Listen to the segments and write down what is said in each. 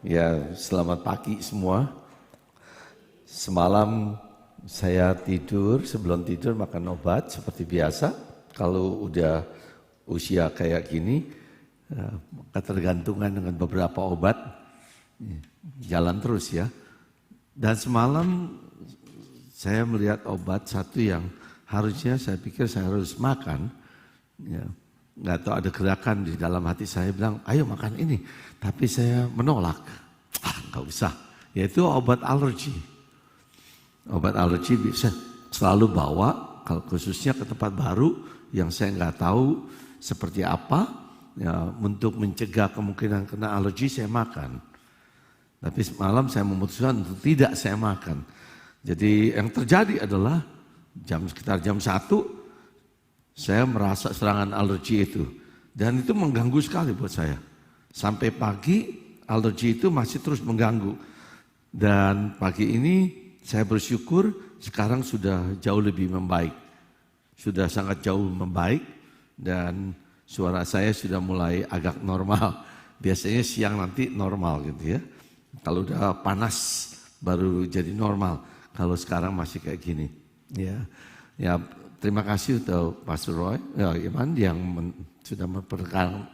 Ya, selamat pagi semua. Semalam saya tidur, sebelum tidur makan obat seperti biasa. Kalau udah usia kayak gini, ketergantungan dengan beberapa obat, jalan terus ya. Dan semalam saya melihat obat satu yang harusnya saya pikir saya harus makan. Ya, nggak tahu ada gerakan di dalam hati saya bilang, ayo makan ini. Tapi saya menolak, nggak usah. Yaitu obat alergi. Obat alergi bisa selalu bawa, kalau khususnya ke tempat baru yang saya nggak tahu seperti apa, ya, untuk mencegah kemungkinan kena alergi saya makan. Tapi semalam saya memutuskan untuk tidak saya makan. Jadi yang terjadi adalah sekitar jam 1 saya merasa serangan alergi itu. Dan itu mengganggu sekali buat saya. Sampai pagi alergi itu masih terus mengganggu. Dan pagi ini saya bersyukur sekarang sudah jauh lebih membaik. Sudah sangat jauh membaik dan suara saya sudah mulai agak normal. Biasanya siang nanti normal gitu ya. Kalau udah panas baru jadi normal. Kalau sekarang masih kayak gini. Ya, terima kasih untuk Pastor Roy, ya, Iman yang sudah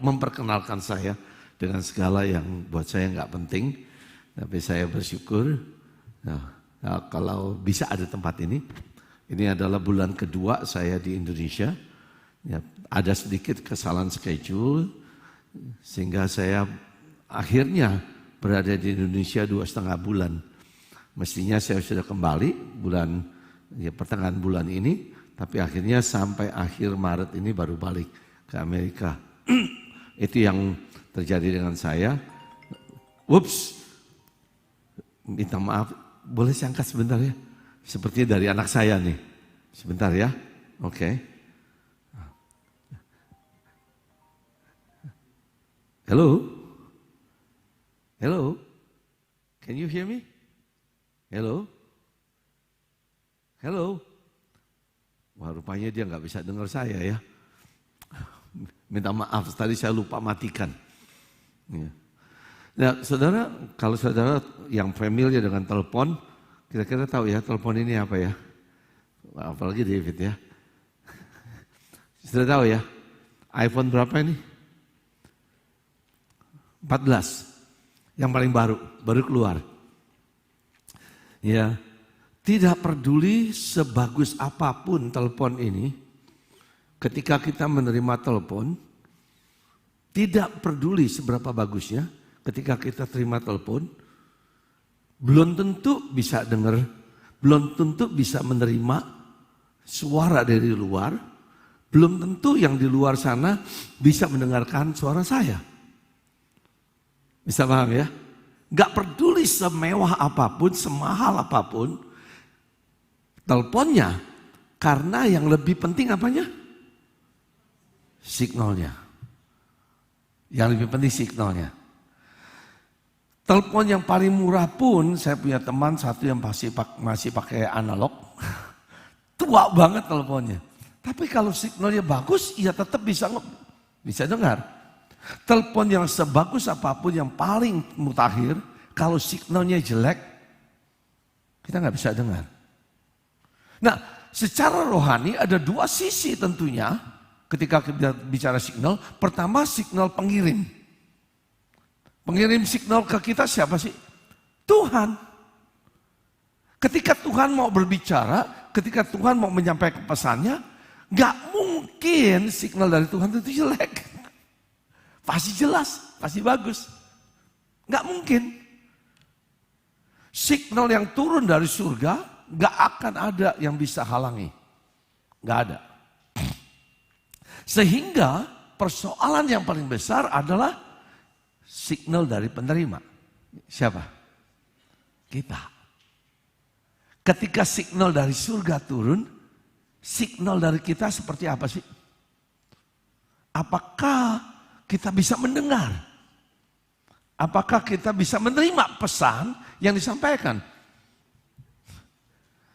memperkenalkan saya dengan segala yang buat saya nggak penting, tapi saya bersyukur. Nah, kalau bisa ada tempat ini adalah bulan kedua saya di Indonesia. Ya, ada sedikit kesalahan schedule sehingga saya akhirnya berada di Indonesia 2,5 bulan. Mestinya saya sudah kembali pertengahan bulan ini, tapi akhirnya sampai akhir Maret ini baru balik ke Amerika. Itu yang terjadi dengan saya. Whoops, minta maaf, boleh saya angkat sebentar ya? Sepertinya dari anak saya nih. Sebentar ya, oke. Hello? Hello? Can you hear me? Hello? Hello? Wah, rupanya dia nggak bisa dengar saya ya. Minta maaf, tadi saya lupa matikan. Ya. Nah, saudara, kalau saudara yang familiar dengan telepon, kira-kira tahu ya telepon ini apa ya? Apalagi David ya. Sudah tahu ya? iPhone berapa ini? 14. Yang paling baru keluar. Ya. Tidak peduli sebagus apapun telepon ini, ketika kita menerima telepon, tidak peduli seberapa bagusnya, ketika kita terima telepon, belum tentu bisa dengar, belum tentu bisa menerima suara dari luar, belum tentu yang di luar sana bisa mendengarkan suara saya. Bisa paham ya? Gak peduli semewah apapun, semahal apapun, teleponnya, karena yang lebih penting apanya? Signalnya. Yang lebih penting signalnya. Telepon yang paling murah pun, saya punya teman satu yang masih pakai analog. Tua banget teleponnya. Tapi kalau signalnya bagus, ya tetap bisa dengar. Telepon yang sebagus apapun, yang paling mutakhir, kalau signalnya jelek, kita nggak bisa dengar. Nah, secara rohani ada dua sisi tentunya ketika kita bicara signal. Pertama, signal pengirim. Pengirim signal ke kita siapa sih? Tuhan. Ketika Tuhan mau berbicara, ketika Tuhan mau menyampaikan pesannya, gak mungkin signal dari Tuhan itu jelek. Pasti jelas, pasti bagus. Gak mungkin. Signal yang turun dari surga, gak akan ada yang bisa halangi. Gak ada. Sehingga persoalan yang paling besar adalah signal dari penerima. Siapa? Kita. Ketika signal dari surga turun, signal dari kita seperti apa sih? Apakah kita bisa mendengar? Apakah kita bisa menerima pesan yang disampaikan?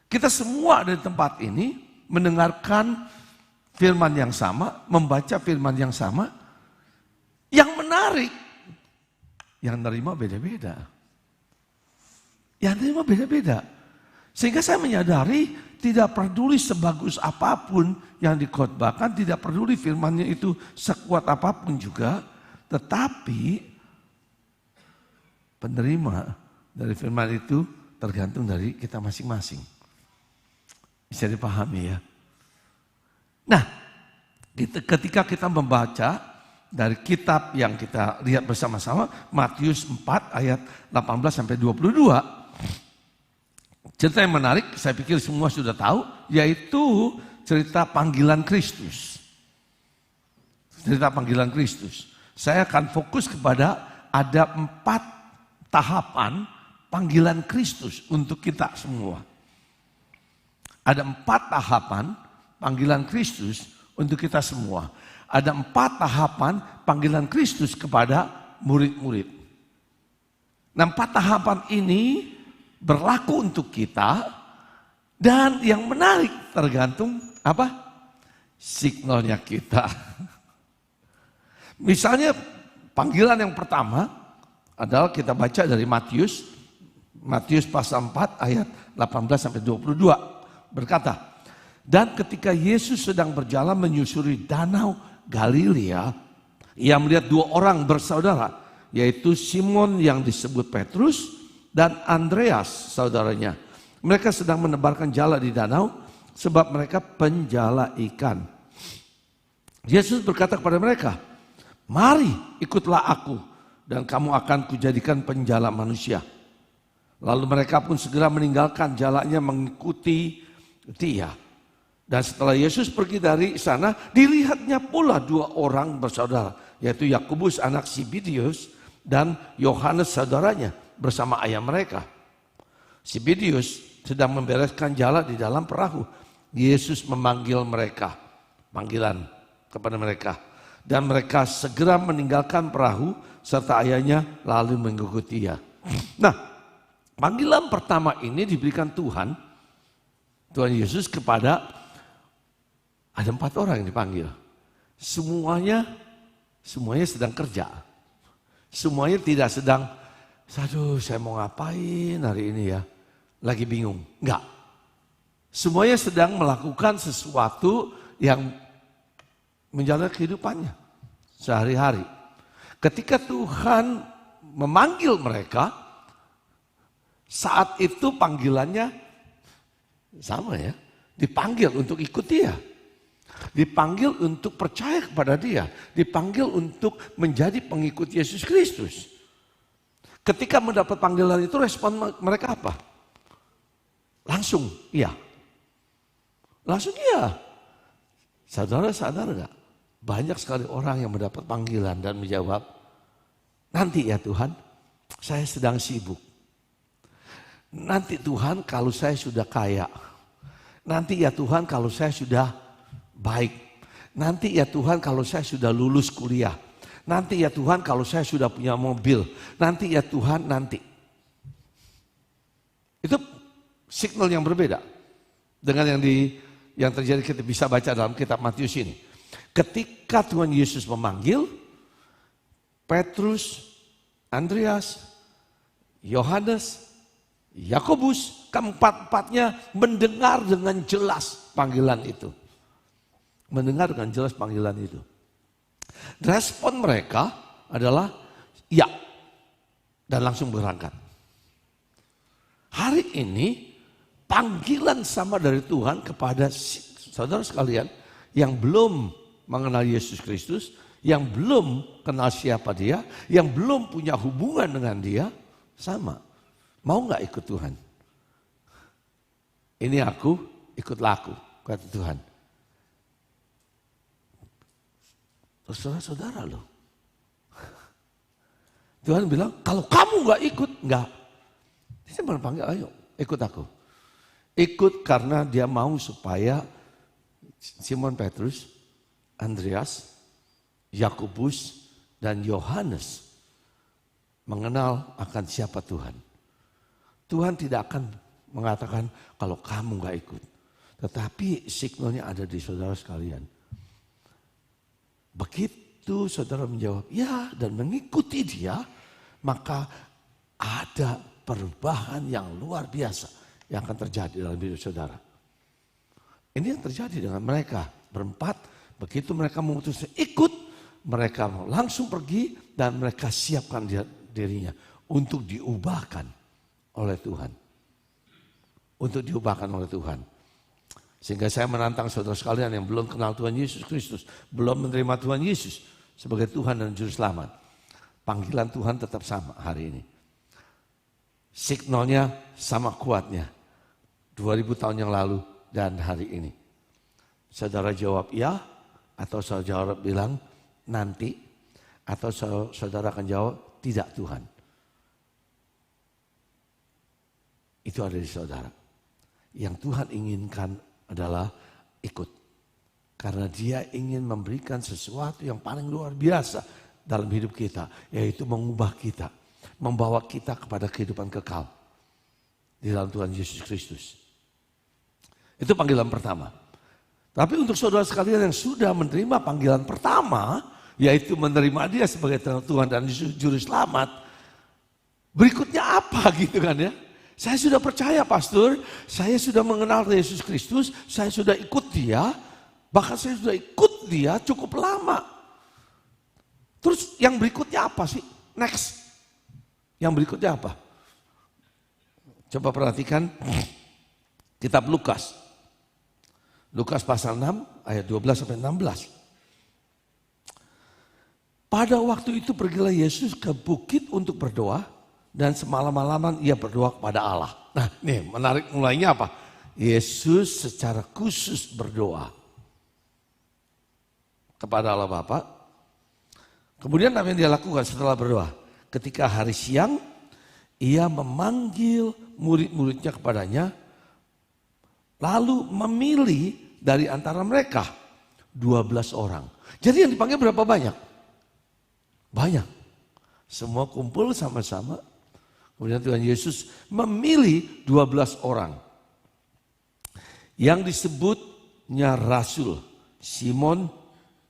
Kita semua ada di tempat ini mendengarkan firman yang sama, membaca firman yang sama. Yang menarik, Yang nerima beda-beda. Yang nerima beda-beda. Sehingga saya menyadari tidak peduli sebagus apapun yang dikhotbahkan, tidak peduli firmannya itu sekuat apapun juga, tetapi penerima dari firman itu tergantung dari kita masing-masing. Bisa dipahami ya. Nah, ketika kita membaca dari kitab yang kita lihat bersama-sama, Matius 4 ayat 18 sampai 22. Cerita yang menarik, saya pikir semua sudah tahu, yaitu cerita panggilan Kristus. Cerita panggilan Kristus. Saya akan fokus kepada ada 4 tahapan panggilan Kristus untuk kita semua. Ada 4 tahapan panggilan Kristus untuk kita semua. Ada 4 tahapan panggilan Kristus kepada murid-murid. Nah, 4 tahapan ini berlaku untuk kita, dan yang menarik tergantung apa? Signalnya kita. Misalnya panggilan yang pertama adalah kita baca dari Matius pasal 4 ayat 18 sampai 22 berkata, dan ketika Yesus sedang berjalan menyusuri danau Galilea, ia melihat 2 orang bersaudara, yaitu Simon yang disebut Petrus dan Andreas saudaranya. Mereka sedang menebarkan jala di danau sebab mereka penjala ikan. Yesus berkata kepada mereka, mari ikutlah aku dan kamu akan kujadikan penjala manusia. Lalu mereka pun segera meninggalkan jalanya mengikuti dia. Dan setelah Yesus pergi dari sana, dilihatnya pula 2 orang bersaudara, yaitu Yakobus anak Zebedeus dan Yohanes saudaranya bersama ayah mereka. Zebedeus sedang membereskan jala di dalam perahu. Yesus memanggil mereka, panggilan kepada mereka. Dan mereka segera meninggalkan perahu serta ayahnya lalu mengikuti dia. Nah, panggilan pertama ini diberikan Tuhan Yesus kepada, ada 4 orang yang dipanggil. Semuanya sedang kerja. Semuanya tidak sedang, aduh saya mau ngapain hari ini ya. Lagi bingung. Enggak. Semuanya sedang melakukan sesuatu yang menjalani kehidupannya sehari-hari. Ketika Tuhan memanggil mereka, saat itu panggilannya sama ya. Dipanggil untuk ikut dia. Dipanggil untuk percaya kepada dia. Dipanggil untuk menjadi pengikut Yesus Kristus. Ketika mendapat panggilan itu, respon mereka apa? Langsung iya. Langsung iya. Saudara sadar gak? Banyak sekali orang yang mendapat panggilan dan menjawab, nanti ya Tuhan, saya sedang sibuk. Nanti Tuhan kalau saya sudah kaya. Nanti ya Tuhan kalau saya sudah baik. Nanti ya Tuhan kalau saya sudah lulus kuliah. Nanti ya Tuhan kalau saya sudah punya mobil. Nanti ya Tuhan, nanti. Itu signal yang berbeda dengan yang terjadi kita bisa baca dalam kitab Matius ini. Ketika Tuhan Yesus memanggil, Petrus, Andreas, Yohanes, Yakobus, keempat-empatnya mendengar dengan jelas panggilan itu. Mendengar dengan jelas panggilan itu. Respon mereka adalah ya, dan langsung berangkat. Hari ini panggilan sama dari Tuhan kepada saudara sekalian yang belum mengenal Yesus Kristus, yang belum kenal siapa dia, yang belum punya hubungan dengan dia, sama. Mau gak ikut Tuhan? Ini aku, ikutlah aku, kata Tuhan. Terus saudara loh. Tuhan bilang, kalau kamu gak ikut, enggak. Dia panggil, ayo ikut aku. Ikut karena dia mau supaya Simon Petrus, Andreas, Yakobus, dan Yohanes mengenal akan siapa Tuhan. Tuhan tidak akan mengatakan kalau kamu gak ikut. Tetapi signalnya ada di saudara sekalian. Begitu saudara menjawab ya dan mengikuti dia, maka ada perubahan yang luar biasa yang akan terjadi dalam hidup saudara. Ini yang terjadi dengan mereka berempat. Begitu mereka memutuskan ikut, mereka langsung pergi dan mereka siapkan dirinya untuk diubahkan oleh Tuhan. Untuk diubahkan oleh Tuhan. Sehingga saya menantang saudara sekalian yang belum kenal Tuhan Yesus Kristus, belum menerima Tuhan Yesus sebagai Tuhan dan Juru Selamat. Panggilan Tuhan tetap sama hari ini. Signalnya sama kuatnya 2000 tahun yang lalu dan hari ini. Saudara jawab ya, atau saudara bilang nanti, atau saudara akan jawab tidak Tuhan. Itu ada di saudara. Yang Tuhan inginkan adalah ikut. Karena dia ingin memberikan sesuatu yang paling luar biasa dalam hidup kita. Yaitu mengubah kita. Membawa kita kepada kehidupan kekal. Di dalam Tuhan Yesus Kristus. Itu panggilan pertama. Tapi untuk saudara sekalian yang sudah menerima panggilan pertama. Yaitu menerima dia sebagai Tuhan dan Juru Selamat. Berikutnya apa gitu kan ya. Saya sudah percaya pastor, saya sudah mengenal Yesus Kristus, saya sudah ikut dia, bahkan saya sudah ikut dia cukup lama. Terus yang berikutnya apa sih? Next. Yang berikutnya apa? Coba perhatikan kitab Lukas. Lukas pasal 6 ayat 12 sampai 16. Pada waktu itu pergilah Yesus ke bukit untuk berdoa. Dan semalam-malaman ia berdoa kepada Allah. Nah nih menarik mulainya apa? Yesus secara khusus berdoa kepada Allah Bapa. Kemudian apa yang dia lakukan setelah berdoa? Ketika hari siang, ia memanggil murid-muridnya kepadanya. Lalu memilih dari antara mereka 12 orang. Jadi yang dipanggil berapa banyak? Banyak. Semua kumpul sama-sama. Kemudian Tuhan Yesus memilih 12 orang. Yang disebutnya Rasul. Simon,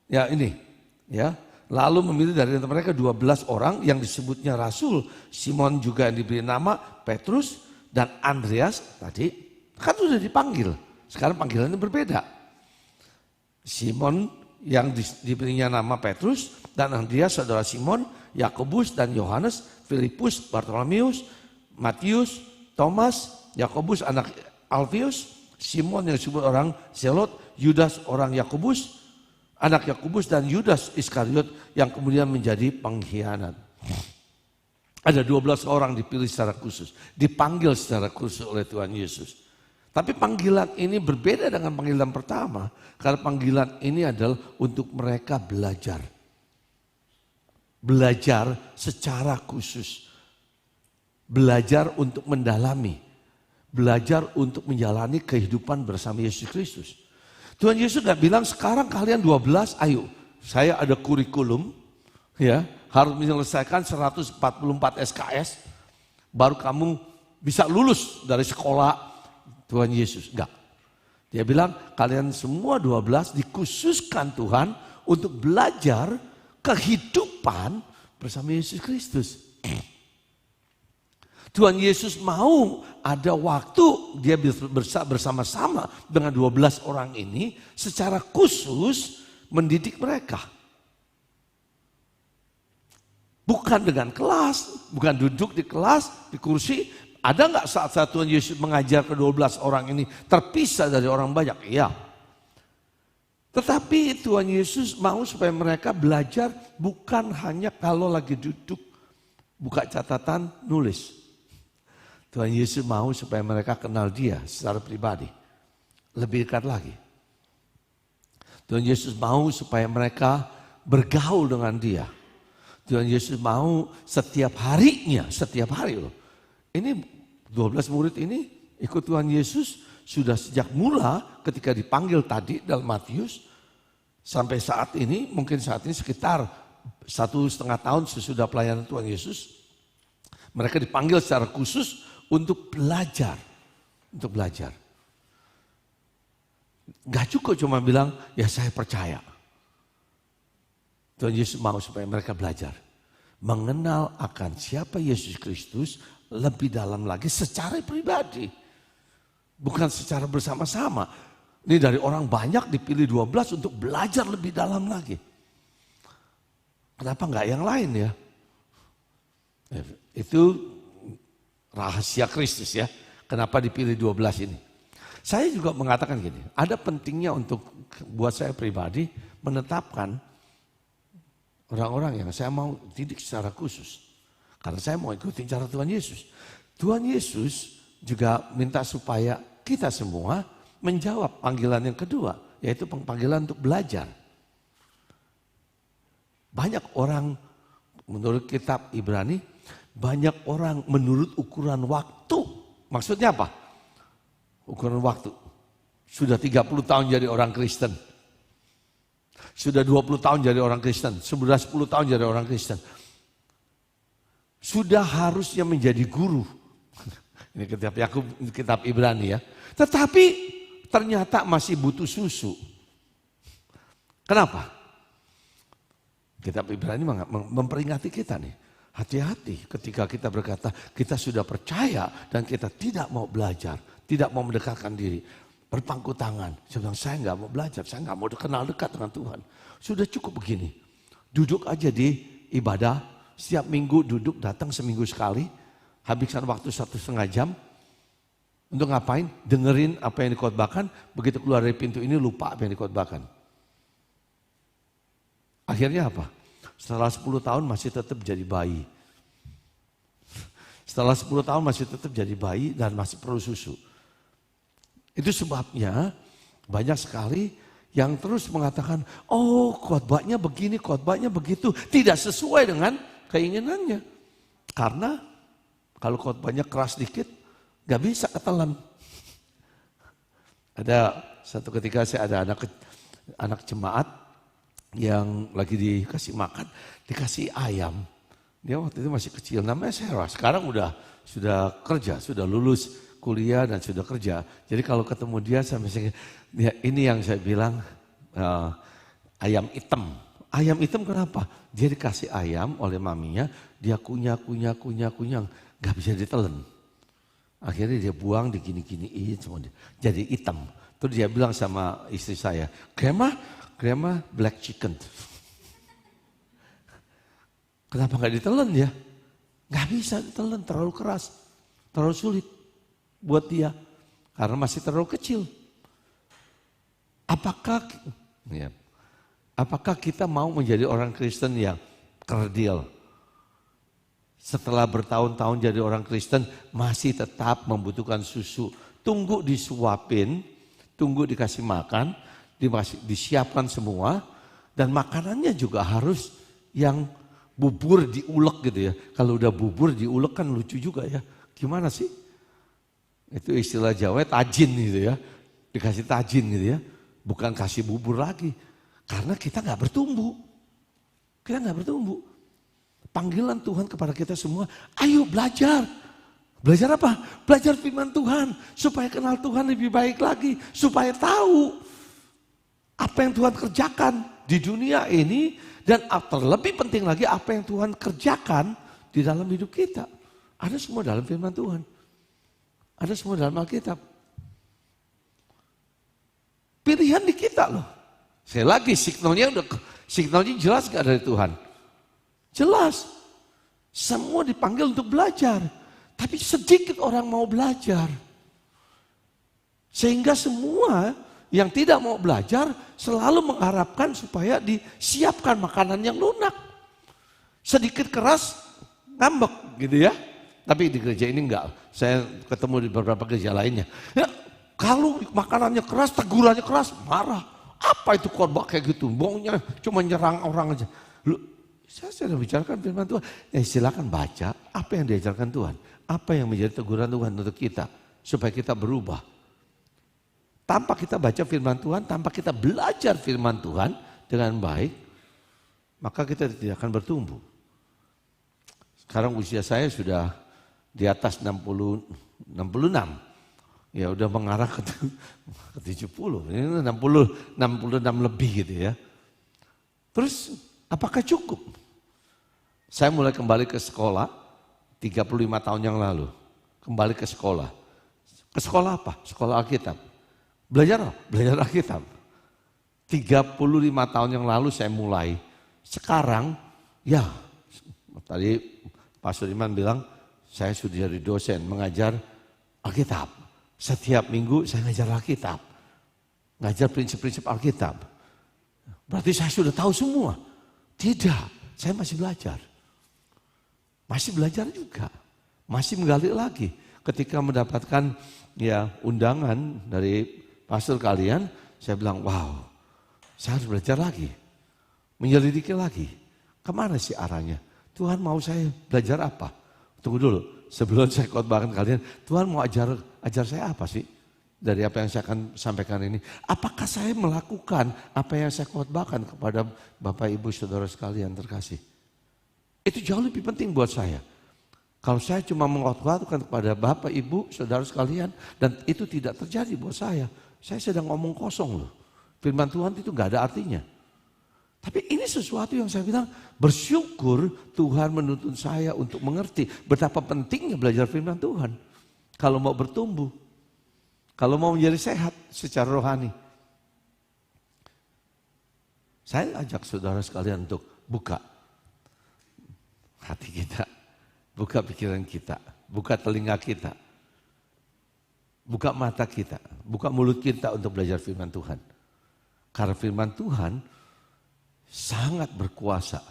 ya ini. Ya. Lalu memilih dari antara mereka 12 orang yang disebutnya Rasul. Simon juga yang diberi nama Petrus dan Andreas tadi. Kan sudah dipanggil. Sekarang panggilannya berbeda. Simon yang diberinya nama Petrus dan Andreas saudara Simon, Yakobus dan Yohanes, Filipus, Bartolomeus, Matius, Thomas, Yakobus anak Alfius, Simon yang disebut orang Zelot, Yudas orang Yakobus, anak Yakobus dan Yudas Iskariot yang kemudian menjadi pengkhianat. Ada 12 orang dipilih secara khusus, dipanggil secara khusus oleh Tuhan Yesus. Tapi panggilan ini berbeda dengan panggilan pertama, karena panggilan ini adalah untuk mereka belajar. Belajar secara khusus. Belajar untuk mendalami. Belajar untuk menjalani kehidupan bersama Yesus Kristus. Tuhan Yesus gak bilang sekarang kalian 12 ayo. Saya ada kurikulum. Ya, harus menyelesaikan 144 SKS. Baru kamu bisa lulus dari sekolah Tuhan Yesus. Enggak. Dia bilang kalian semua 12 dikhususkan Tuhan untuk belajar kehidupan bersama Yesus Kristus. Tuhan Yesus mau ada waktu dia bersama-sama dengan 12 orang ini secara khusus mendidik mereka. Bukan dengan kelas, bukan duduk di kelas, di kursi. Ada nggak saat Tuhan Yesus mengajar ke 12 orang ini terpisah dari orang banyak? Iya. Tetapi Tuhan Yesus mau supaya mereka belajar bukan hanya kalau lagi duduk, buka catatan, nulis. Tuhan Yesus mau supaya mereka kenal dia secara pribadi. Lebih dekat lagi. Tuhan Yesus mau supaya mereka bergaul dengan dia. Tuhan Yesus mau setiap harinya, setiap hari loh. Ini 12 murid ini ikut Tuhan Yesus sudah sejak mula ketika dipanggil tadi dalam Matius. Sampai saat ini, mungkin saat ini sekitar 1,5 tahun sesudah pelayanan Tuhan Yesus. Mereka dipanggil secara khusus untuk belajar. Untuk belajar. Gak cukup cuma bilang, ya saya percaya. Tuhan Yesus mau supaya mereka belajar. mengenal akan siapa Yesus Kristus lebih dalam lagi secara pribadi. Bukan secara bersama-sama. Ini dari orang banyak dipilih 12 untuk belajar lebih dalam lagi. Kenapa enggak yang lain ya? Itu rahasia Kristus ya. Kenapa dipilih 12 ini? Saya juga mengatakan gini, ada pentingnya untuk buat saya pribadi menetapkan orang-orang yang saya mau didik secara khusus. Karena saya mau ikuti cara Tuhan Yesus. Tuhan Yesus juga minta supaya kita semua menjawab panggilan yang kedua, yaitu panggilan untuk belajar. Banyak orang menurut kitab Ibrani, banyak orang menurut ukuran waktu. Maksudnya apa? Ukuran waktu. Sudah 30 tahun jadi orang Kristen. Sudah 20 tahun jadi orang Kristen. Sudah 10 tahun jadi orang Kristen. Sudah harusnya menjadi guru. Ini kitab Ibrani ya. Tetapi ternyata masih butuh susu. Kenapa? Kitab Ibrani memperingati kita nih. Hati-hati ketika kita berkata kita sudah percaya dan kita tidak mau belajar. Tidak mau mendekatkan diri. Berpangku tangan. Saya bilang saya nggak mau belajar. Saya nggak mau kenal dekat dengan Tuhan. Sudah cukup begini. Duduk aja di ibadah. Setiap minggu duduk datang seminggu sekali. Habiskan waktu 1,5 jam. Untuk ngapain? Dengerin apa yang dikhotbahkan. Begitu keluar dari pintu ini lupa apa yang dikhotbahkan. Akhirnya apa? Setelah 10 tahun masih tetap jadi bayi. Setelah 10 tahun masih tetap jadi bayi dan masih perlu susu. Itu sebabnya banyak sekali yang terus mengatakan, oh khotbahnya begini, khotbahnya begitu. Tidak sesuai dengan keinginannya. Karena kalau khotbahnya keras dikit, gak bisa ketelan. Ada satu ketika saya ada anak jemaat yang lagi dikasih makan, dikasih ayam. Dia waktu itu masih kecil, namanya Sarah. Sekarang sudah kerja, sudah lulus kuliah dan sudah kerja. Jadi kalau ketemu dia saya misalnya, ya, ini yang saya bilang ayam hitam. Ayam hitam kenapa? Dia dikasih ayam oleh maminya, dia kunyah, gak bisa ditelan. Akhirnya dia buang, digini-giniin semua dia. Jadi hitam. Terus dia bilang sama istri saya, Grandma black chicken. Kenapa gak ditelan ya? Gak bisa ditelan, terlalu keras, terlalu sulit buat dia. Karena masih terlalu kecil. Apakah kita mau menjadi orang Kristen yang kerdil? Setelah bertahun-tahun jadi orang Kristen masih tetap membutuhkan susu. Tunggu disuapin, tunggu dikasih makan, disiapkan semua. Dan makanannya juga harus yang bubur diulek gitu ya. Kalau udah bubur diulek kan lucu juga ya. Gimana sih? Itu istilah Jawa tajin gitu ya. Dikasih tajin gitu ya. Bukan kasih bubur lagi. Karena kita gak bertumbuh. Kita gak bertumbuh. Panggilan Tuhan kepada kita semua, ayo belajar. Belajar apa? Belajar firman Tuhan. Supaya kenal Tuhan lebih baik lagi. Supaya tahu apa yang Tuhan kerjakan di dunia ini. Dan terlebih penting lagi apa yang Tuhan kerjakan di dalam hidup kita. Ada semua dalam firman Tuhan. Ada semua dalam Alkitab. Pilihan di kita loh. Sekali lagi signalnya jelas gak dari Tuhan? Jelas. Semua dipanggil untuk belajar. Tapi sedikit orang mau belajar. Sehingga semua yang tidak mau belajar selalu mengharapkan supaya disiapkan makanan yang lunak. Sedikit keras, ngambek gitu ya. Tapi di gereja ini enggak. Saya ketemu di beberapa gereja lainnya. Ya, kalau makanannya keras, tegurannya keras, marah. Apa itu khotbah kayak gitu? Maunya cuma nyerang orang aja. Saya sudah bicarakan firman Tuhan. Ya silakan baca apa yang diajarkan Tuhan. Apa yang menjadi teguran Tuhan untuk kita. Supaya kita berubah. Tanpa kita baca firman Tuhan, tanpa kita belajar firman Tuhan dengan baik, maka kita tidak akan bertumbuh. Sekarang usia saya sudah di atas 66. Ya udah mengarah ke 70. Ini 66 lebih gitu ya. Terus apakah cukup? Saya mulai kembali ke sekolah 35 tahun yang lalu. Kembali ke sekolah. Ke sekolah apa? Sekolah Alkitab. Belajar apa? Belajar Alkitab. 35 tahun yang lalu saya mulai. Sekarang, ya tadi Pak Sudirman bilang, saya sudah jadi dosen mengajar Alkitab. Setiap minggu saya ngajar Alkitab. Ngajar prinsip-prinsip Alkitab. Berarti saya sudah tahu semua. Tidak, saya masih belajar. Masih belajar juga. Masih menggali lagi. Ketika mendapatkan ya undangan dari pastor kalian, saya bilang, wow, saya harus belajar lagi. Menyelidiki lagi. Kemana sih arahnya? Tuhan mau saya belajar apa? Tunggu dulu, sebelum saya khotbahkan kalian, Tuhan mau ajar saya apa sih? Dari apa yang saya akan sampaikan ini. Apakah saya melakukan apa yang saya khotbahkan kepada Bapak Ibu Saudara sekalian terkasih? Itu jauh lebih penting buat saya. Kalau saya cuma mengkhotbahkan kepada Bapak Ibu Saudara sekalian dan itu tidak terjadi buat saya sedang ngomong kosong loh. Firman Tuhan itu gak ada artinya. Tapi ini sesuatu yang saya bilang, bersyukur Tuhan menuntun saya untuk mengerti betapa pentingnya belajar firman Tuhan. Kalau mau bertumbuh, kalau mau menjadi sehat secara rohani. Saya ajak saudara sekalian untuk buka hati kita, buka pikiran kita, buka telinga kita, buka mata kita, buka mulut kita untuk belajar firman Tuhan. Karena firman Tuhan sangat berkuasa.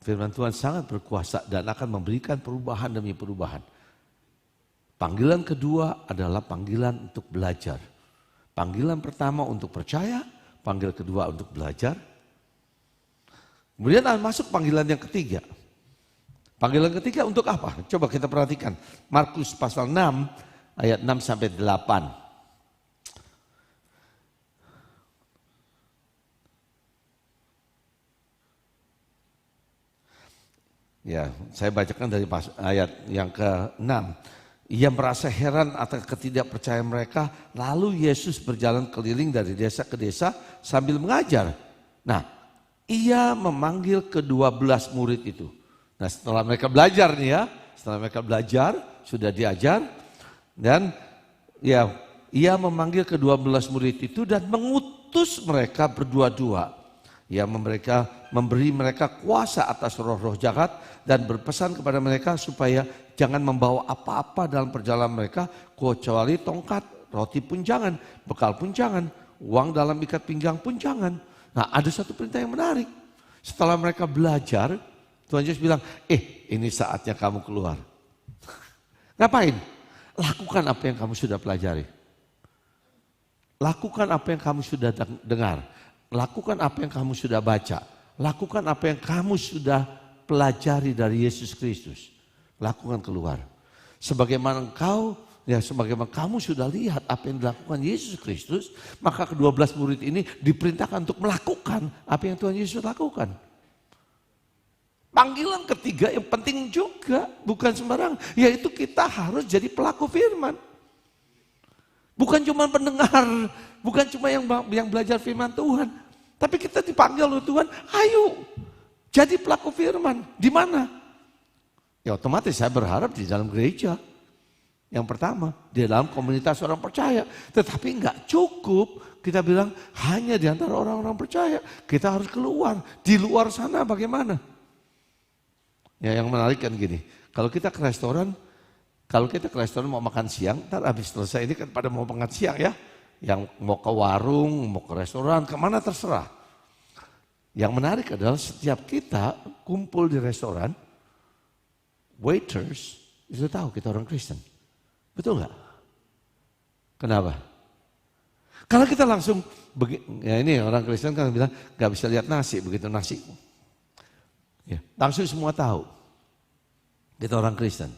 Firman Tuhan sangat berkuasa dan akan memberikan perubahan demi perubahan. Panggilan kedua adalah panggilan untuk belajar. Panggilan pertama untuk percaya, panggilan kedua untuk belajar. Kemudian masuk panggilan yang ketiga. Panggilan ketiga untuk apa? Coba kita perhatikan. Markus pasal 6 ayat 6 sampai 8. Ya, saya bacakan dari ayat yang ke-6. Ia merasa heran atas ketidakpercayaan mereka, lalu Yesus berjalan keliling dari desa ke desa sambil mengajar. Nah, ia memanggil ke-12 murid itu. Nah, setelah mereka belajar nih ya, setelah mereka belajar, sudah diajar, dan ya, ia memanggil ke-12 murid itu dan mengutus mereka berdua-dua. Ia memberi mereka kuasa atas roh-roh jahat dan berpesan kepada mereka supaya jangan membawa apa-apa dalam perjalanan mereka kecuali tongkat, roti pun jangan, bekal pun jangan, uang dalam ikat pinggang pun jangan. Nah, ada satu perintah yang menarik. Setelah mereka belajar, Tuhan Yesus bilang, ini saatnya kamu keluar. Ngapain? Lakukan apa yang kamu sudah pelajari. Lakukan apa yang kamu sudah dengar. Lakukan apa yang kamu sudah baca. Lakukan apa yang kamu sudah pelajari dari Yesus Kristus. Lakukan keluar. Sebagaimana sebagaimana kamu sudah lihat apa yang dilakukan Yesus Kristus, maka ke-12 murid ini diperintahkan untuk melakukan apa yang Tuhan Yesus lakukan. Panggilan ketiga yang penting juga, bukan sembarang, yaitu kita harus jadi pelaku firman. Bukan cuma pendengar, bukan cuma yang belajar firman Tuhan. Tapi kita dipanggil oleh Tuhan, ayo jadi pelaku firman. Di mana? Ya otomatis saya berharap di dalam gereja. Yang pertama, di dalam komunitas orang percaya. Tetapi enggak cukup kita bilang hanya di antara orang-orang percaya. Kita harus keluar. Di luar sana bagaimana? Ya yang menarik kan gini, kalau kita ke restoran mau makan siang, ntar habis selesai ini kan pada mau makan siang ya. Yang mau ke warung, mau ke restoran, kemana terserah. Yang menarik adalah setiap kita kumpul di restoran, waiters itu tahu kita orang Kristen. Betul nggak? Kenapa? Kalau kita langsung, ya ini orang Kristen kan bilang nggak bisa lihat nasi, begitu nasi. Ya, langsung semua tahu kita orang Kristen.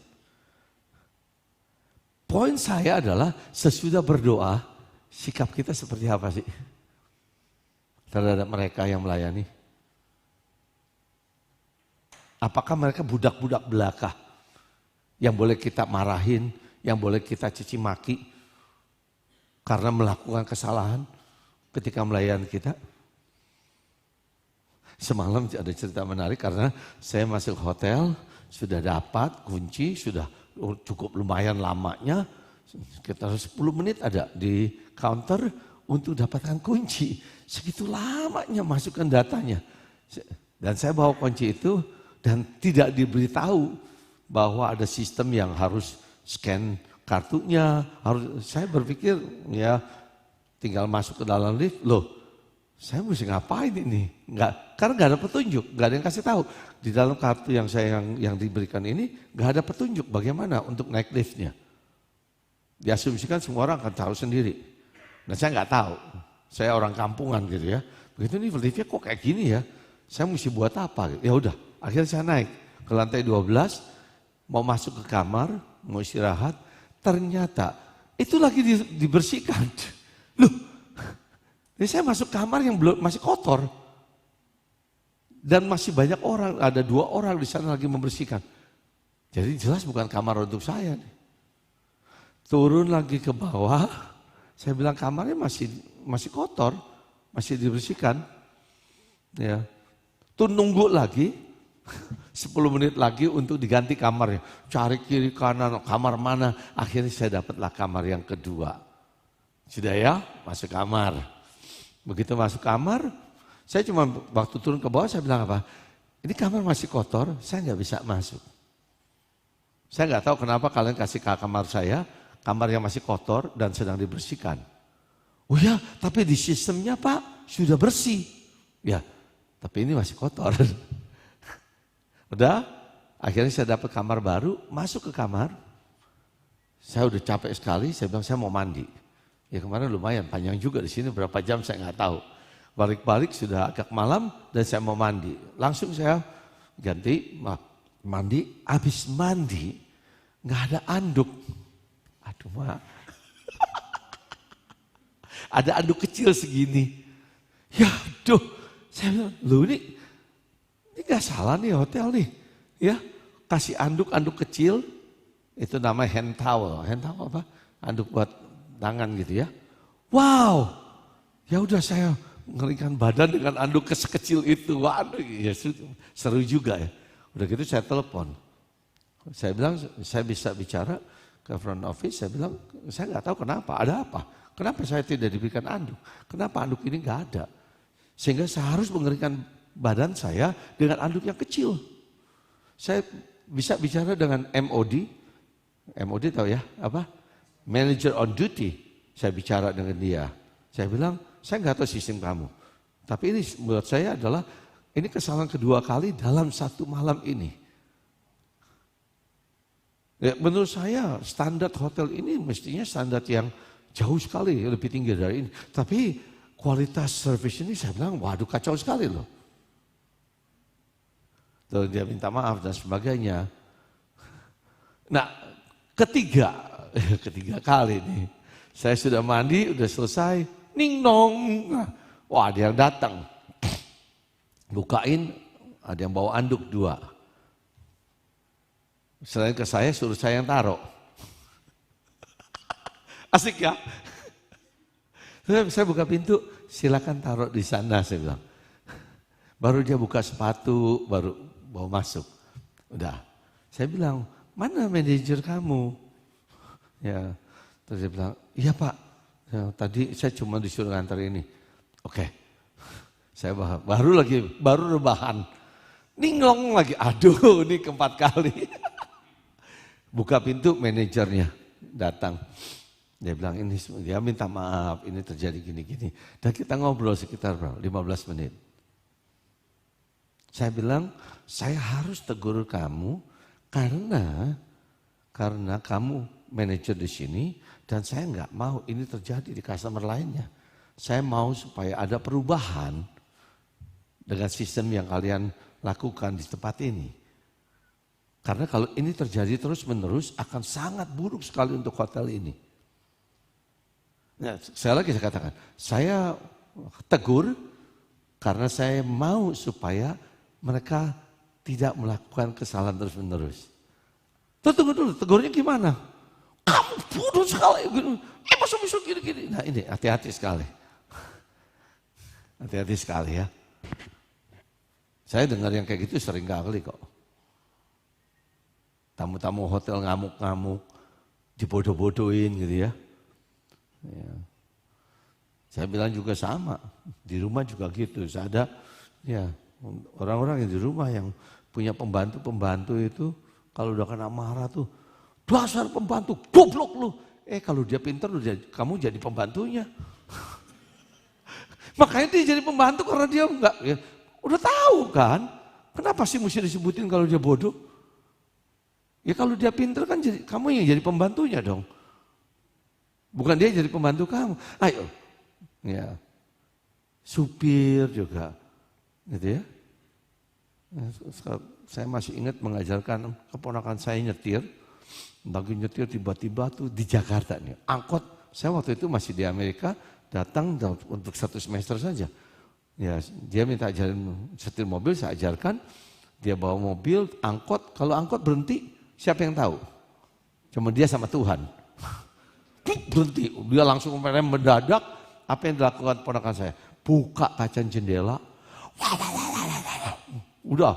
Poin saya adalah sesudah berdoa, sikap kita seperti apa sih terhadap mereka yang melayani? Apakah mereka budak-budak belaka yang boleh kita marahin, yang boleh kita caci maki karena melakukan kesalahan ketika melayani kita? Semalam ada cerita menarik karena saya masuk hotel, sudah dapat kunci, sudah cukup lumayan lamanya, sekitar 10 menit ada di counter untuk dapatkan kunci. Segitu lamanya masukkan datanya. Dan saya bawa kunci itu dan tidak diberitahu bahwa ada sistem yang harus scan kartunya. Saya berpikir ya tinggal masuk ke dalam lift, loh saya mesti ngapain ini? Karena nggak ada petunjuk, nggak ada yang kasih tahu. Di dalam kartu yang saya yang diberikan ini nggak ada petunjuk bagaimana untuk naik liftnya. Diasumsikan semua orang akan tahu sendiri. Dan saya nggak tahu. Saya orang kampungan gitu ya. Begitu nih liftnya kok kayak gini ya? Saya mesti buat apa? Ya udah, akhirnya saya naik ke lantai 12, mau masuk ke kamar, mau istirahat. Ternyata itu lagi dibersihkan. Loh, jadi saya masuk kamar yang belum masih kotor. Dan masih banyak orang, ada 2 orang di sana lagi membersihkan. Jadi jelas bukan kamar untuk saya nih. Turun lagi ke bawah, saya bilang kamarnya masih kotor, masih dibersihkan. Ya. Tuh nunggu lagi 10 menit lagi untuk diganti kamarnya. Cari kiri kanan, kamar mana. Akhirnya saya dapatlah kamar yang kedua. Sudah ya, masuk kamar. Begitu masuk kamar, saya cuma waktu turun ke bawah saya bilang apa? Ini kamar masih kotor, saya nggak bisa masuk. Saya nggak tahu kenapa kalian kasih ke kamar saya, kamar yang masih kotor dan sedang dibersihkan. Oh ya, tapi di sistemnya Pak sudah bersih. Ya, tapi ini masih kotor. Udah, akhirnya saya dapat kamar baru, masuk ke kamar. Saya udah capek sekali, saya bilang saya mau mandi. Ya kemarin lumayan panjang juga di sini berapa jam saya nggak tahu. Balik-balik sudah agak malam dan saya mau mandi. Langsung saya ganti mandi. Habis mandi nggak ada anduk. Aduh mak. Ada anduk kecil segini. Ya aduh. Saya bilang, lu ini nggak salah nih hotel nih. Ya kasih anduk kecil. Itu namanya hand towel. Hand towel apa? Anduk buat tangan gitu ya. Wow, ya udah saya ngerikan badan dengan anduk sekecil itu. Waduh, ya seru juga ya. Udah gitu saya telepon. Saya bilang saya bisa bicara ke front office. Saya bilang saya nggak tahu kenapa, ada apa? Kenapa saya tidak diberikan anduk? Kenapa anduk ini nggak ada? Sehingga saya harus mengeringkan badan saya dengan anduk yang kecil. Saya bisa bicara dengan MOD. MOD tahu ya apa? Manager on duty, saya bicara dengan dia. Saya bilang, saya nggak tahu sistem kamu. Tapi ini menurut saya adalah, ini kesalahan kedua kali dalam satu malam ini. Ya, menurut saya standar hotel ini mestinya standar yang jauh sekali, lebih tinggi dari ini. Tapi kualitas service ini saya bilang, waduh kacau sekali loh. Terus dia minta maaf dan sebagainya. Nah, ketiga kali nih. Saya sudah mandi, udah selesai. Ning nong. Wah, ada yang datang. Bukain, ada yang bawa anduk 2. Selain ke saya, suruh saya yang taruh. Asik ya? Saya buka pintu, silakan taruh di sana, saya bilang. Baru dia buka sepatu, baru bawa masuk. Udah. Saya bilang, mana manajer kamu? Ya, terus dia bilang, iya Pak, ya, tadi saya cuma disuruh ngantar ini. Oke, saya baru rebahan. Ninglong lagi, aduh ini keempat kali. Buka pintu manajernya datang. Dia bilang ini, dia minta maaf ini terjadi gini-gini. Dan kita ngobrol sekitar 15 menit. Saya bilang, saya harus tegur kamu karena kamu manajer di sini dan saya nggak mau ini terjadi di customer lainnya. Saya mau supaya ada perubahan dengan sistem yang kalian lakukan di tempat ini. Karena kalau ini terjadi terus menerus akan sangat buruk sekali untuk hotel ini. Nah, saya katakan, saya tegur karena saya mau supaya mereka tidak melakukan kesalahan terus menerus. Tunggu dulu, tegurnya gimana? Kamu bodoh sekali. Masa bisa gini-gini. Nah ini hati-hati sekali. Hati-hati sekali ya. Saya dengar yang kayak gitu sering kali kok. Tamu-tamu hotel ngamuk-ngamuk, dibodoh-bodohin gitu ya. Ya. Saya bilang juga sama, di rumah juga gitu. Saya ada ya orang-orang yang di rumah yang punya pembantu-pembantu itu kalau udah kena marah tuh, dasar pembantu, goblok lu. Kalau dia pintar, kamu jadi pembantunya. Makanya dia jadi pembantu karena dia enggak, ya, udah tahu kan. Kenapa sih mesti disebutin kalau dia bodoh? Ya kalau dia pintar kan kamu yang jadi pembantunya dong. Bukan dia jadi pembantu kamu. Ayo, ya, supir juga, gitu ya. Saya masih ingat mengajarkan keponakan saya nyetir. Lagi nyetir tiba-tiba tuh di Jakarta nih, angkot. Saya waktu itu masih di Amerika, datang untuk 1 semester saja. Ya, dia minta ajarin setir mobil, saya ajarkan. Dia bawa mobil, angkot. Kalau angkot berhenti, siapa yang tahu? Cuma dia sama Tuhan. Berhenti, dia langsung merem mendadak. Apa yang dilakukan ponakan saya? Buka kaca jendela. Udah,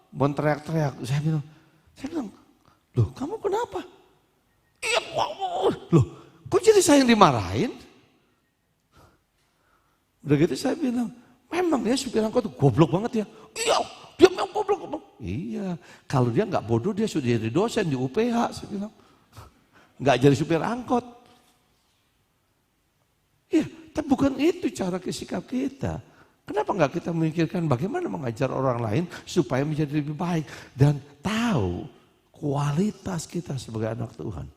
menteriak-teriak. Saya bilang, loh kamu kenapa? Iya, loh kok jadi saya yang dimarahin? Udah gitu saya bilang, memang ya supir angkot tuh goblok banget ya. Iya, dia memang goblok. Iya, kalau dia nggak bodoh dia sudah jadi dosen di UPH, saya bilang. Nggak jadi supir angkot. Iya, tapi bukan itu cara sikap kita. Kenapa nggak kita memikirkan bagaimana mengajar orang lain supaya menjadi lebih baik dan tahu kualitas kita sebagai anak Tuhan.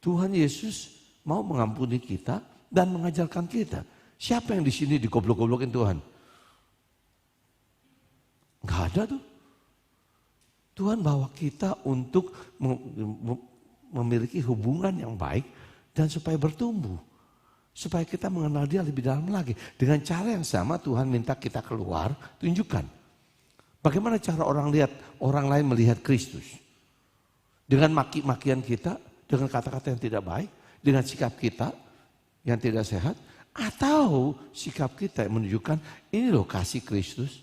Tuhan Yesus mau mengampuni kita dan mengajarkan kita. Siapa yang di sini digoblok-goblokin Tuhan? Nggak ada tuh. Tuhan bawa kita untuk memiliki hubungan yang baik dan supaya bertumbuh. Supaya kita mengenal dia lebih dalam lagi. Dengan cara yang sama Tuhan minta kita keluar, tunjukkan. Bagaimana cara orang lain melihat Kristus? Dengan maki-makian kita, dengan kata-kata yang tidak baik, dengan sikap kita yang tidak sehat, atau sikap kita yang menunjukkan ini loh kasih Kristus.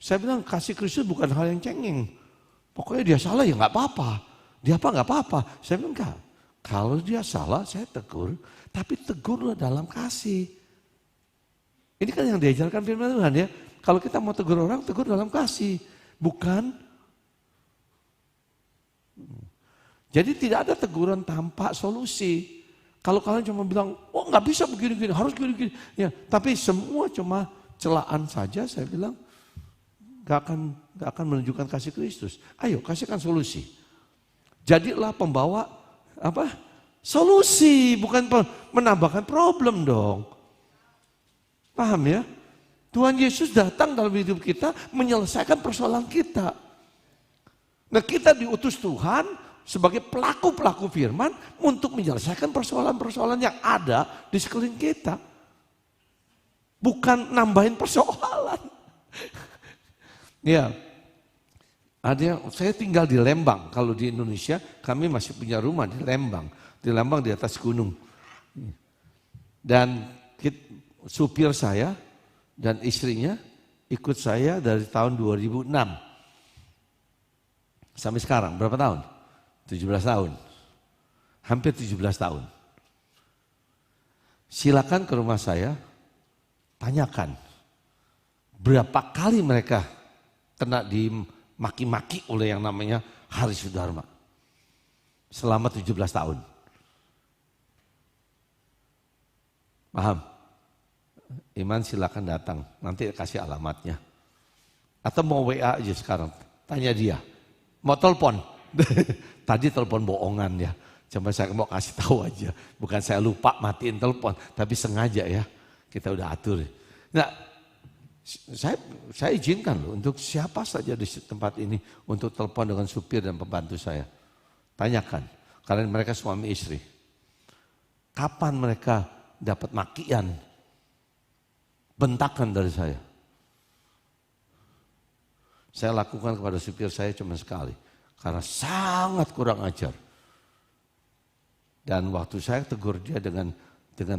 Saya bilang kasih Kristus bukan hal yang cengeng. Pokoknya dia salah ya nggak apa-apa. Dia apa nggak apa-apa. Saya bilang enggak. Kalau dia salah saya tegur, tapi tegurlah dalam kasih. Ini kan yang diajarkan firman Tuhan ya. Kalau kita mau tegur orang, tegur dalam kasih. Bukan. Jadi tidak ada teguran tanpa solusi. Kalau kalian cuma bilang, oh nggak bisa begini-gini, harus gini-gini. Ya, tapi semua cuma celaan saja, saya bilang nggak akan menunjukkan kasih Kristus. Ayo kasihkan solusi. Jadilah pembawa solusi, bukan menambahkan problem dong. Paham ya? Tuhan Yesus datang dalam hidup kita menyelesaikan persoalan kita. Nah kita diutus Tuhan sebagai pelaku-pelaku firman untuk menyelesaikan persoalan-persoalan yang ada di sekeliling kita. Bukan nambahin persoalan. Ya, saya tinggal di Lembang. Kalau di Indonesia kami masih punya rumah di Lembang. Di Lembang di atas gunung. Dan supir saya dan istrinya ikut saya dari tahun 2006. Sampai sekarang berapa tahun? 17 tahun. Hampir 17 tahun. Silakan ke rumah saya, tanyakan berapa kali mereka kena dimaki-maki oleh yang namanya Hari Sudarma. Selama 17 tahun. Paham? Iman silakan datang, nanti kasih alamatnya. Atau mau WA aja sekarang, tanya dia. Mau telepon? Tadi telepon bohongan ya. Cuma saya mau kasih tahu aja. Bukan saya lupa matiin telepon, tapi sengaja ya. Kita udah atur. Nah, saya izinkan loh untuk siapa saja di tempat ini untuk telepon dengan supir dan pembantu saya. Tanyakan, karena mereka suami istri. Kapan mereka dapat makian, bentakan dari saya? Saya lakukan kepada supir saya cuma sekali. Karena sangat kurang ajar. Dan waktu saya tegur dia dengan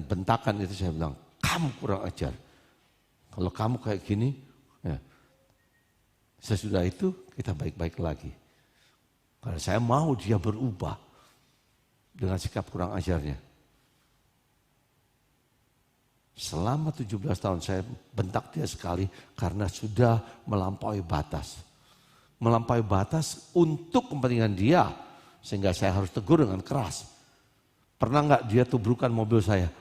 bentakan itu saya bilang, kamu kurang ajar. Kalau kamu kayak gini, ya, sesudah itu kita baik-baik lagi. Karena saya mau dia berubah dengan sikap kurang ajarnya. Selama 17 tahun saya bentak dia sekali karena sudah melampaui batas. Melampaui batas untuk kepentingan dia. Sehingga saya harus tegur dengan keras. Pernah nggak dia tubrukan mobil saya?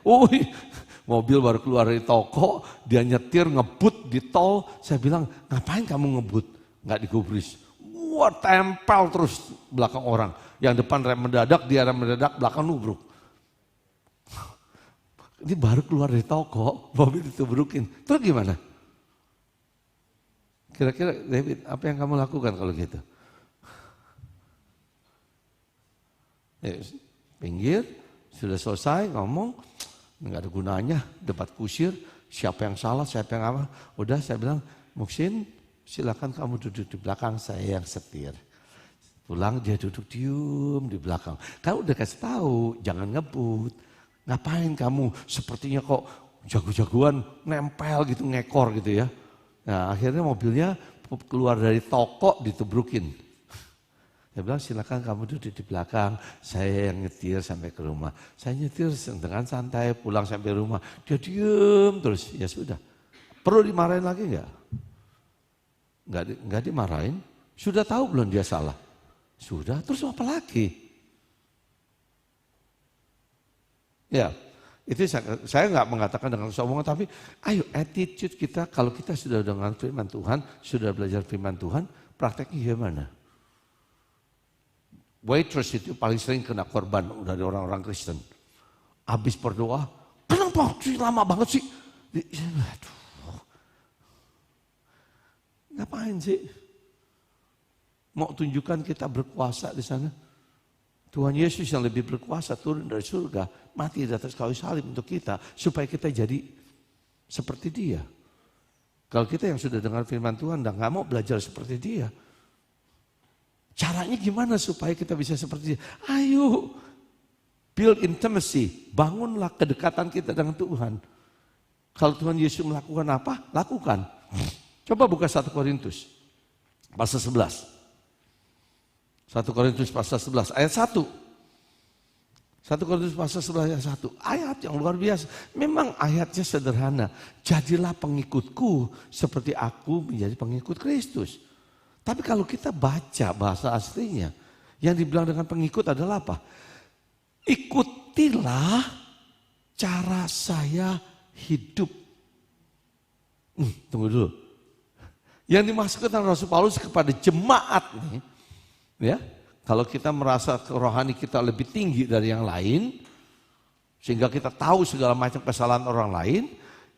Mobil baru keluar dari toko, dia nyetir ngebut di tol. Saya bilang, ngapain kamu ngebut? Nggak digubris. Wah, tempel terus belakang orang. Yang depan rem mendadak, dia rem mendadak, belakang nubruk. Ini baru keluar dari toko, mobil ditubrukin. Terus gimana? Kira-kira David, apa yang kamu lakukan kalau gitu? Pinggir, sudah selesai ngomong, nggak ada gunanya, debat kusir, siapa yang salah, siapa yang apa. Udah saya bilang, Muksin silakan kamu duduk di belakang, saya yang setir. Pulang dia duduk diam di belakang. Kamu udah kasih tahu, jangan ngebut. Ngapain kamu sepertinya kok jago-jagoan nempel gitu, ngekor gitu ya. Nah akhirnya mobilnya keluar dari toko ditubrukin. Dia bilang silakan kamu duduk di belakang, saya yang nyetir sampai ke rumah. Saya nyetir dengan santai pulang sampai rumah. Dia diem terus, ya sudah. Perlu dimarahin lagi enggak? Enggak dimarahin. Sudah tahu belum dia salah? Sudah, terus apa lagi? Ya, itu saya nggak mengatakan dengan kesombongan, tapi ayo attitude kita kalau kita sudah dengan firman Tuhan, sudah belajar firman Tuhan, prakteknya gimana? Waitress itu paling sering kena korban dari orang-orang Kristen. Habis berdoa, kenapa sih lama banget sih? Aduh, ngapain sih? Mau tunjukkan kita berkuasa di sana? Tuhan Yesus yang lebih berkuasa turun dari surga, mati di atas kayu salib untuk kita, supaya kita jadi seperti dia. Kalau kita yang sudah dengar firman Tuhan dan nggak mau belajar seperti dia, caranya gimana supaya kita bisa seperti dia? Ayo, build intimacy, bangunlah kedekatan kita dengan Tuhan. Kalau Tuhan Yesus melakukan apa? Lakukan. Coba buka 1 Korintus, pasal 11. 1 Korintus pasal 11 ayat 1. 1 Korintus pasal 11 ayat 1. Ayat yang luar biasa. Memang ayatnya sederhana. Jadilah pengikutku seperti aku menjadi pengikut Kristus. Tapi kalau kita baca bahasa aslinya, yang dibilang dengan pengikut adalah apa? Ikutilah cara saya hidup. Tunggu dulu. Yang dimaksudkan Rasul Paulus kepada jemaat nih, ya, kalau kita merasa rohani kita lebih tinggi dari yang lain, sehingga kita tahu segala macam kesalahan orang lain,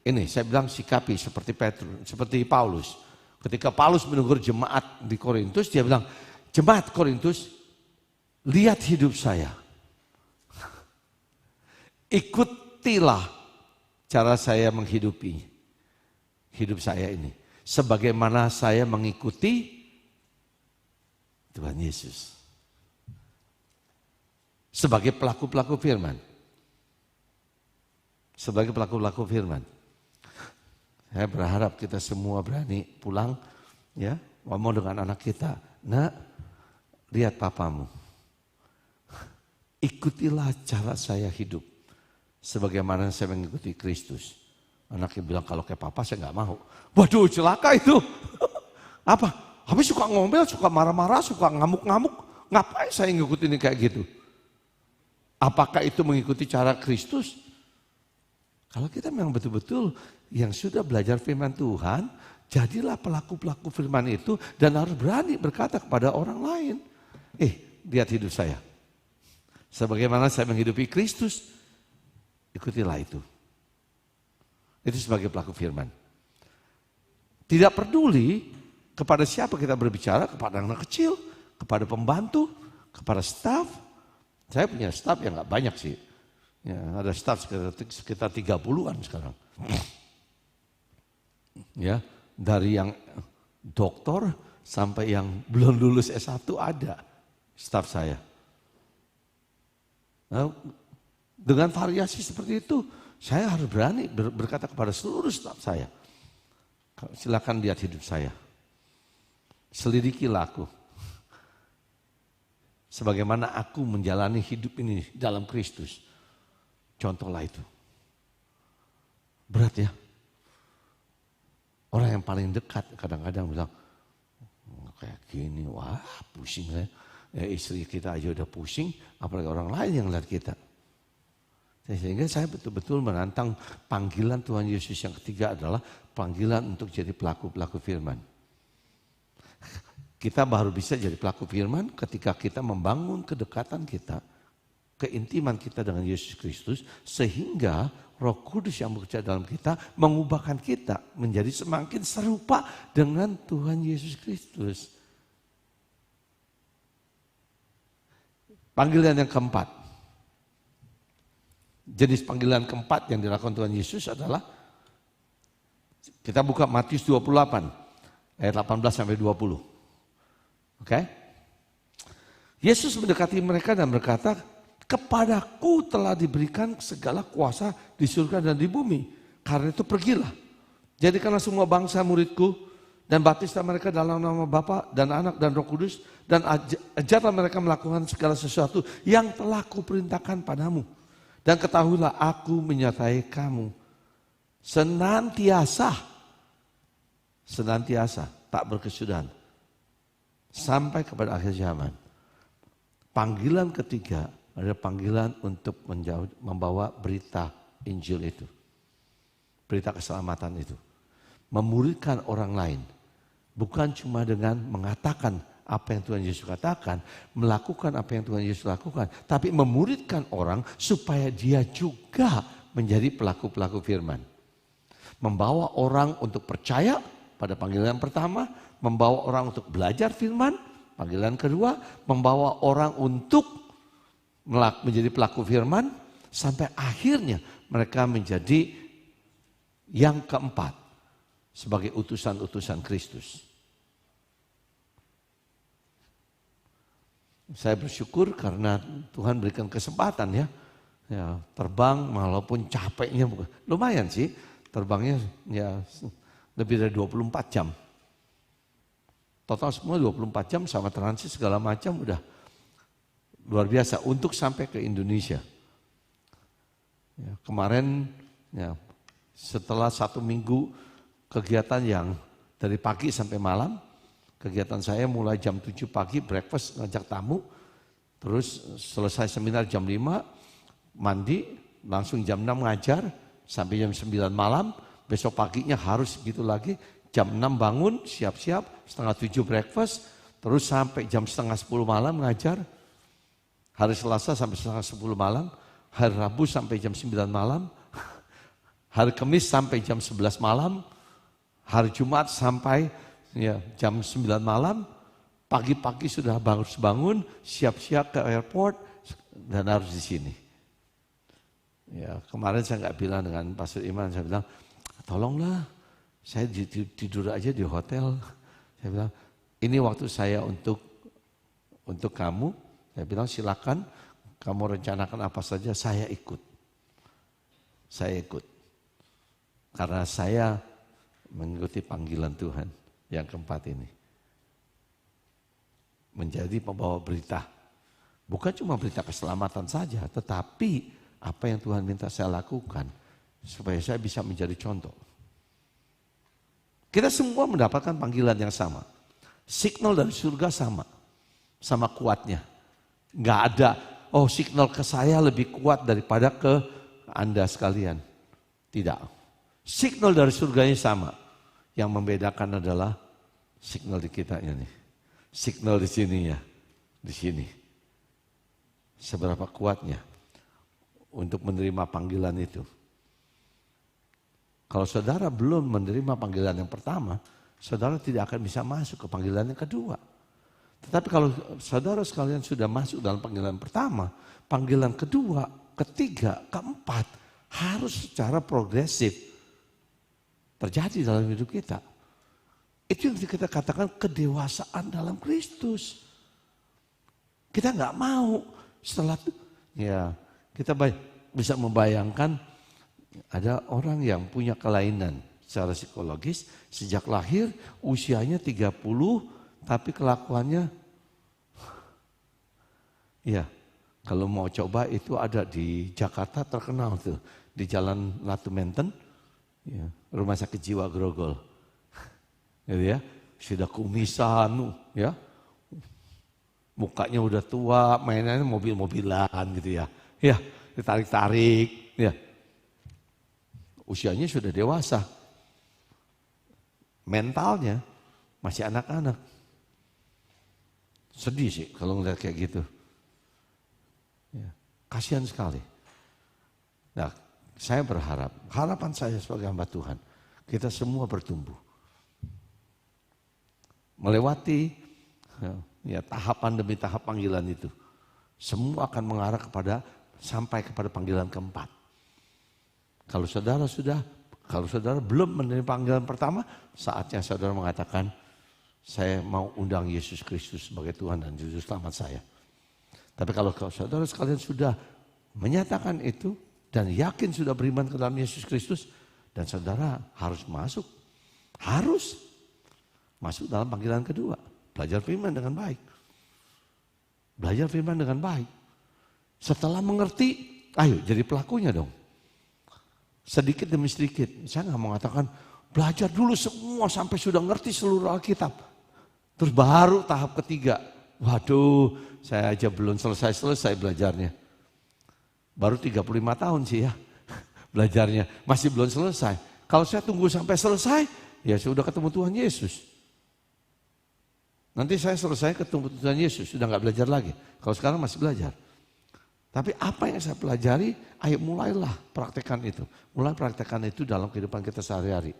ini saya bilang sikapi seperti Petrus, seperti Paulus. Ketika Paulus menegur jemaat di Korintus, dia bilang, jemaat Korintus, lihat hidup saya. Ikutilah cara saya menghidupi hidup saya ini. Sebagaimana saya mengikuti Tuhan Yesus. Sebagai pelaku-pelaku firman. Sebagai pelaku-pelaku firman. Saya berharap kita semua berani pulang, ya, ngomong dengan anak kita. Nak, lihat papamu. Ikutilah cara saya hidup. Sebagaimana saya mengikuti Kristus. Anaknya bilang kalau kayak papa saya nggak mau. Waduh, celaka itu. Apa? Habis suka ngomel, suka marah-marah, suka ngamuk-ngamuk. Ngapain saya ngikutin kayak gitu? Apakah itu mengikuti cara Kristus? Kalau kita memang betul-betul yang sudah belajar firman Tuhan, jadilah pelaku-pelaku firman itu dan harus berani berkata kepada orang lain. Lihat hidup saya. Sebagaimana saya menghidupi Kristus, ikutilah itu. Itu sebagai pelaku firman. Tidak peduli kepada siapa kita berbicara, kepada anak kecil, kepada pembantu, kepada staf. Saya punya staf yang gak banyak sih. Ya, ada staf sekitar 30-an sekarang. Ya, dari yang doktor sampai yang belum lulus S1 ada staf saya. Nah, dengan variasi seperti itu, saya harus berani berkata kepada seluruh staf saya. Silakan lihat hidup saya. Selidikilah aku. Sebagaimana aku menjalani hidup ini dalam Kristus. Contohlah itu. Berat ya. Orang yang paling dekat kadang-kadang bilang, kayak gini, wah pusing saya. Istri kita aja udah pusing, apalagi orang lain yang lihat kita. Sehingga saya betul-betul menantang panggilan Tuhan Yesus yang ketiga adalah panggilan untuk jadi pelaku-pelaku firman. Kita baru bisa jadi pelaku firman ketika kita membangun kedekatan kita, keintiman kita dengan Yesus Kristus, sehingga Roh Kudus yang bekerja dalam kita mengubahkan kita menjadi semakin serupa dengan Tuhan Yesus Kristus. Panggilan yang keempat. Jenis panggilan keempat yang dilakukan Tuhan Yesus adalah, kita buka Matius 28 ayat 18 sampai 20. Oke? Yesus mendekati mereka dan berkata, kepadaku telah diberikan segala kuasa di surga dan di bumi. Karena itu pergilah. Jadikanlah semua bangsa muridku dan baptislah mereka dalam nama Bapa dan Anak dan Roh Kudus. Dan ajarlah mereka melakukan segala sesuatu yang telah kuperintahkan padamu. Dan ketahuilah aku menyertai kamu senantiasa tak berkesudahan sampai kepada akhir zaman. Panggilan ketiga adalah panggilan untuk membawa berita Injil itu. Berita keselamatan itu. Memuridkan orang lain. Bukan cuma dengan mengatakan apa yang Tuhan Yesus katakan, melakukan apa yang Tuhan Yesus lakukan, tapi memuridkan orang supaya dia juga menjadi pelaku-pelaku firman. Membawa orang untuk percaya pada panggilan pertama, membawa orang untuk belajar firman, panggilan kedua, membawa orang untuk menjadi pelaku firman, sampai akhirnya mereka menjadi yang keempat sebagai utusan-utusan Kristus. Saya bersyukur karena Tuhan berikan kesempatan ya terbang walaupun capeknya lumayan sih, terbangnya ya lebih dari 24 jam. Total semua 24 jam sama transit segala macam udah luar biasa untuk sampai ke Indonesia. Ya, kemarin ya, setelah 1 minggu kegiatan yang dari pagi sampai malam, kegiatan saya mulai jam 7 pagi breakfast ngajak tamu, terus selesai seminar jam 5, mandi, langsung jam 6 ngajar, sampai jam 9 malam, besok paginya harus gitu lagi, jam 6 bangun, siap-siap, setengah 7 breakfast, terus sampai jam setengah 10 malam ngajar, hari Selasa sampai setengah 10 malam, hari Rabu sampai jam 9 malam, hari Kamis sampai jam 11 malam, hari Jumat sampai ya, jam 9 malam, pagi-pagi sudah bangun, siap-siap ke airport dan harus di sini. Ya, kemarin saya nggak bilang dengan Pastor Iman, saya bilang, tolonglah, saya tidur aja di hotel. Saya bilang, ini waktu saya untuk kamu. Saya bilang silakan, kamu rencanakan apa saja, saya ikut. Saya ikut. Karena saya mengikuti panggilan Tuhan. Yang keempat ini. Menjadi pembawa berita. Bukan cuma berita keselamatan saja, tetapi apa yang Tuhan minta saya lakukan supaya saya bisa menjadi contoh. Kita semua mendapatkan panggilan yang sama. Signal dari surga sama kuatnya. Nggak ada, oh signal ke saya lebih kuat daripada ke Anda sekalian. Tidak. Signal dari surganya sama. Yang membedakan adalah signal di kitanya nih. Signal di sini ya, di sini. Seberapa kuatnya untuk menerima panggilan itu. Kalau saudara belum menerima panggilan yang pertama, saudara tidak akan bisa masuk ke panggilan yang kedua. Tetapi kalau saudara sekalian sudah masuk dalam panggilan pertama, panggilan kedua, ketiga, keempat, harus secara progresif terjadi dalam hidup kita. Itu yang kita katakan kedewasaan dalam Kristus. Kita nggak mau setelah itu, ya kita bisa membayangkan ada orang yang punya kelainan secara psikologis, sejak lahir usianya 30, tapi kelakuannya, ya kalau mau coba itu ada di Jakarta terkenal tuh, di Jalan Latu Menten, ya, rumah sakit jiwa Grogol, gitu ya, sudah kumisan, ya, mukanya udah tua, mainannya mobil-mobilan gitu ya, ya ditarik-tarik, ya, usianya sudah dewasa. Mentalnya masih anak-anak. Sedih sih kalau ngeliat kayak gitu. Ya, kasihan sekali. Nah, saya berharap, harapan saya sebagai hamba Tuhan, kita semua bertumbuh. Melewati ya, tahapan demi tahap panggilan itu. Semua akan mengarah sampai kepada panggilan keempat. Kalau saudara belum menerima panggilan pertama, saatnya saudara mengatakan, saya mau undang Yesus Kristus sebagai Tuhan dan Juru Selamat saya. Tapi kalau saudara sekalian sudah menyatakan itu dan yakin sudah beriman ke dalam Yesus Kristus, dan saudara harus masuk dalam panggilan kedua. Belajar firman dengan baik. Belajar firman dengan baik. Setelah mengerti, ayo jadi pelakunya dong. Sedikit demi sedikit. Saya nggak mengatakan belajar dulu semua sampai sudah ngerti seluruh Alkitab. Terus baru tahap ketiga. Waduh, saya aja belum selesai belajarnya. Baru 35 tahun sih ya belajarnya. Masih belum selesai. Kalau saya tunggu sampai selesai, ya sudah ketemu Tuhan Yesus. Nanti saya selesai ketemu Tuhan Yesus, sudah nggak belajar lagi. Kalau sekarang masih belajar. Tapi apa yang saya pelajari, ayo mulailah praktekkan itu. Mulai praktekkan itu dalam kehidupan kita sehari-hari.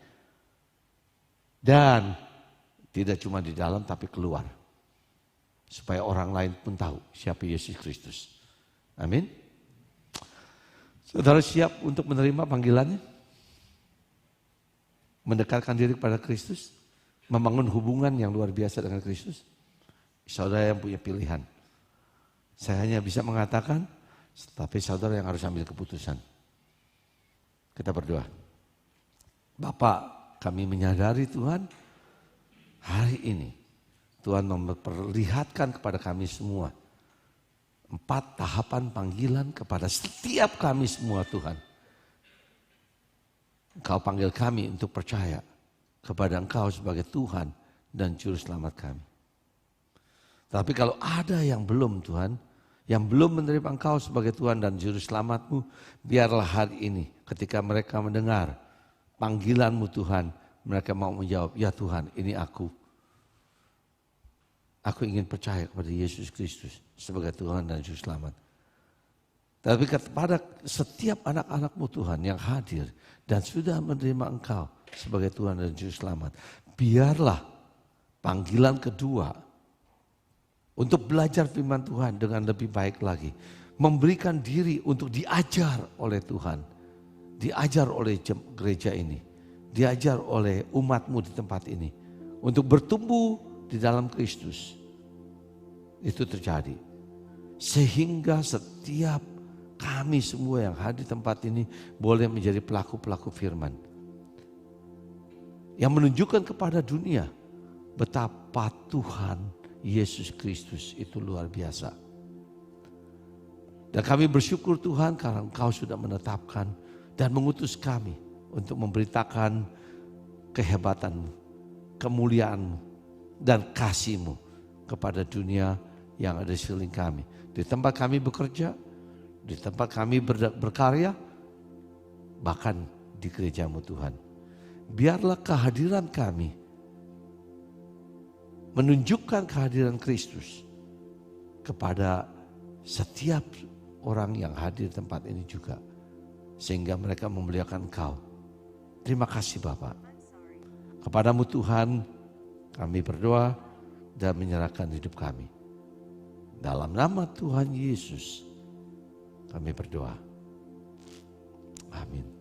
Dan tidak cuma di dalam tapi keluar. Supaya orang lain pun tahu siapa Yesus Kristus. Amin. Saudara siap untuk menerima panggilannya? Mendekatkan diri kepada Kristus? Membangun hubungan yang luar biasa dengan Kristus? Saudara yang punya pilihan. Saya hanya bisa mengatakan, tapi saudara yang harus ambil keputusan. Kita berdoa. Bapak, kami menyadari Tuhan, hari ini Tuhan memperlihatkan kepada kami semua 4 tahapan panggilan kepada setiap kami semua Tuhan. Engkau panggil kami untuk percaya kepada Engkau sebagai Tuhan dan Juru Selamat kami. Tapi kalau ada yang belum Tuhan, yang belum menerima Engkau sebagai Tuhan dan Juru Selamatmu, biarlah hari ini ketika mereka mendengar panggilan-Mu Tuhan, mereka mau menjawab, ya Tuhan ini aku. Aku ingin percaya kepada Yesus Kristus sebagai Tuhan dan Juru Selamat. Tapi kepada setiap anak-anak-Mu Tuhan yang hadir dan sudah menerima Engkau sebagai Tuhan dan Juru Selamat, biarlah panggilan kedua untuk belajar firman Tuhan dengan lebih baik lagi. Memberikan diri untuk diajar oleh Tuhan. Diajar oleh gereja ini. Diajar oleh umat-Mu di tempat ini. Untuk bertumbuh di dalam Kristus. Itu terjadi. Sehingga setiap kami semua yang hadir di tempat ini boleh menjadi pelaku-pelaku firman. Yang menunjukkan kepada dunia betapa Tuhan Yesus Kristus itu luar biasa. Dan kami bersyukur Tuhan karena Engkau sudah menetapkan dan mengutus kami untuk memberitakan kehebatan-Mu, kemuliaan-Mu, dan kasih-Mu kepada dunia yang ada di sekeliling kami. Di tempat kami bekerja, di tempat kami berkarya, bahkan di gereja-Mu Tuhan. Biarlah kehadiran kami menunjukkan kehadiran Kristus kepada setiap orang yang hadir di tempat ini juga. Sehingga mereka memuliakan Engkau. Terima kasih Bapak. Kepadamu Tuhan kami berdoa dan menyerahkan hidup kami. Dalam nama Tuhan Yesus kami berdoa. Amin.